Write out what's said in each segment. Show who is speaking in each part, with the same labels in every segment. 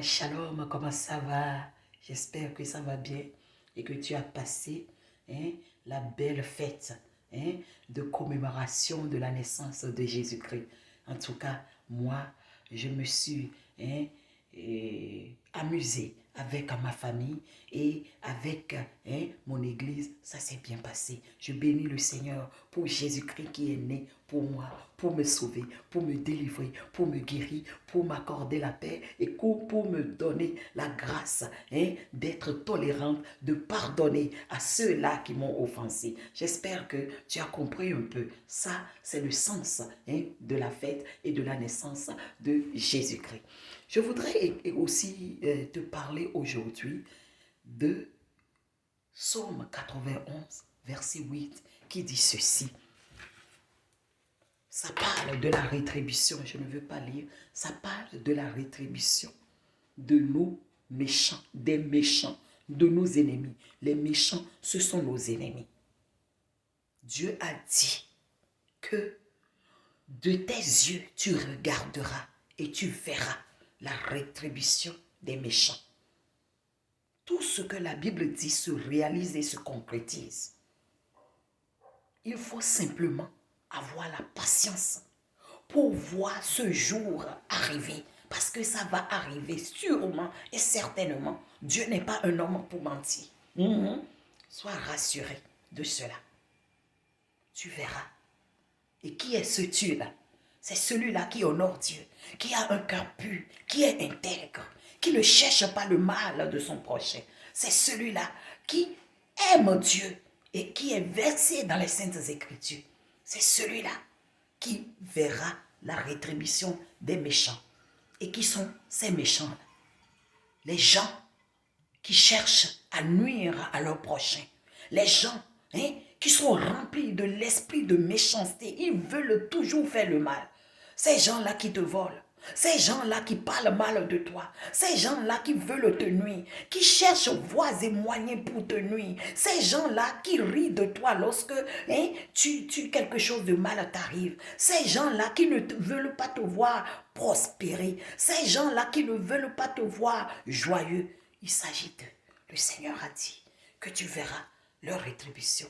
Speaker 1: Shalom, comment ça va? J'espère que ça va bien et que tu as passé la belle fête de commémoration de la naissance de Jésus-Christ. En tout cas, moi, je me suis amusée avec ma famille et avec mon église. Ça s'est bien passé. Je bénis le Seigneur pour Jésus-Christ qui est né pour moi, pour me sauver, pour me délivrer, pour me guérir, pour m'accorder la paix et pour me donner la grâce d'être tolérante, de pardonner à ceux-là qui m'ont offensé. J'espère que tu as compris un peu. Ça, c'est le sens de la fête et de la naissance de Jésus-Christ. Je voudrais aussi te parler aujourd'hui de Psaume 91, verset 8, qui dit ceci. Ça parle de la rétribution, je ne veux pas lire. Ça parle de la rétribution de nos méchants, des méchants, de nos ennemis. Les méchants, ce sont nos ennemis. Dieu a dit que de tes yeux, tu regarderas et tu verras la rétribution des méchants. Tout ce que la Bible dit se réalise et se concrétise. Il faut simplement avoir la patience pour voir ce jour arriver. Parce que ça va arriver sûrement et certainement. Dieu n'est pas un homme pour mentir. Sois rassuré de cela. Tu verras. Et qui est ce Dieu-là? C'est celui-là qui honore Dieu, qui a un cœur pur, qui est intègre, qui ne cherche pas le mal de son prochain. C'est celui-là qui aime Dieu et qui est versé dans les Saintes Écritures. C'est celui-là qui verra la rétribution des méchants. Et qui sont ces méchants? Les gens qui cherchent à nuire à leur prochain. Les gens qui sont remplis de l'esprit de méchanceté. Ils veulent toujours faire le mal. Ces gens-là qui te volent. Ces gens-là qui parlent mal de toi. Ces gens-là qui veulent te nuire. Qui cherchent voies et moyens pour te nuire. Ces gens-là qui rient de toi lorsque quelque chose de mal t'arrive. Ces gens-là qui ne veulent pas te voir prospérer. Ces gens-là qui ne veulent pas te voir joyeux. Il s'agit d'eux. Le Seigneur a dit que tu verras leur rétribution.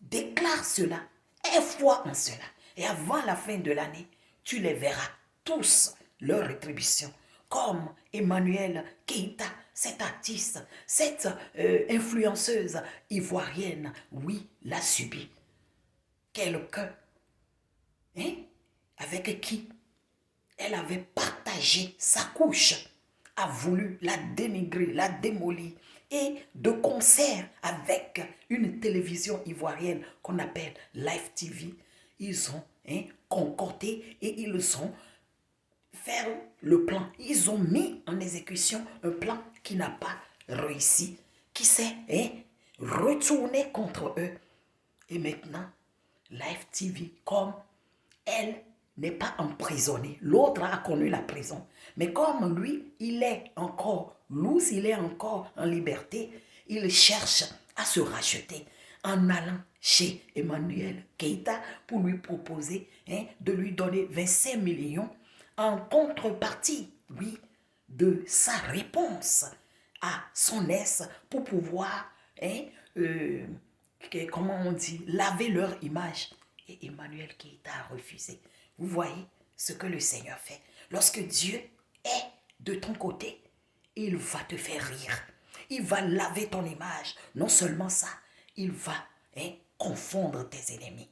Speaker 1: Déclare cela, aie foi en cela. Et avant la fin de l'année, tu les verras tous, leur rétribution. Comme Emmanuel Keita, cette artiste, cette influenceuse ivoirienne, oui, l'a subi. Quelqu'un, avec qui elle avait partagé sa couche, a voulu la dénigrer, la démolir. Et de concert avec une télévision ivoirienne qu'on appelle Live TV, ils ont concordé et ils ont fait le plan. Ils ont mis en exécution un plan qui n'a pas réussi, qui s'est retourné contre eux. Et maintenant, Live TV, comme elle n'est pas emprisonné. L'autre a connu la prison. Mais comme lui, il est encore loose, il est encore en liberté, il cherche à se racheter en allant chez Emmanuel Keita pour lui proposer de lui donner 25 millions en contrepartie, oui, de sa réponse à son ex pour pouvoir, comment on dit, laver leur image. Et Emmanuel Keita a refusé. Vous voyez ce que le Seigneur fait. Lorsque Dieu est de ton côté, il va te faire rire. Il va laver ton image. Non seulement ça, il va confondre tes ennemis.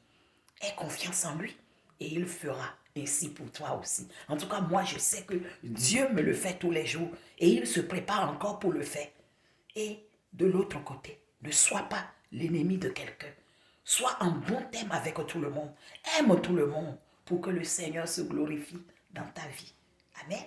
Speaker 1: Aie confiance en lui et il fera ainsi pour toi aussi. En tout cas, moi, je sais que Dieu me le fait tous les jours et il se prépare encore pour le faire. Et de l'autre côté, ne sois pas l'ennemi de quelqu'un. Sois en bon terme avec tout le monde. Aime tout le monde pour que le Seigneur se glorifie dans ta vie. Amen.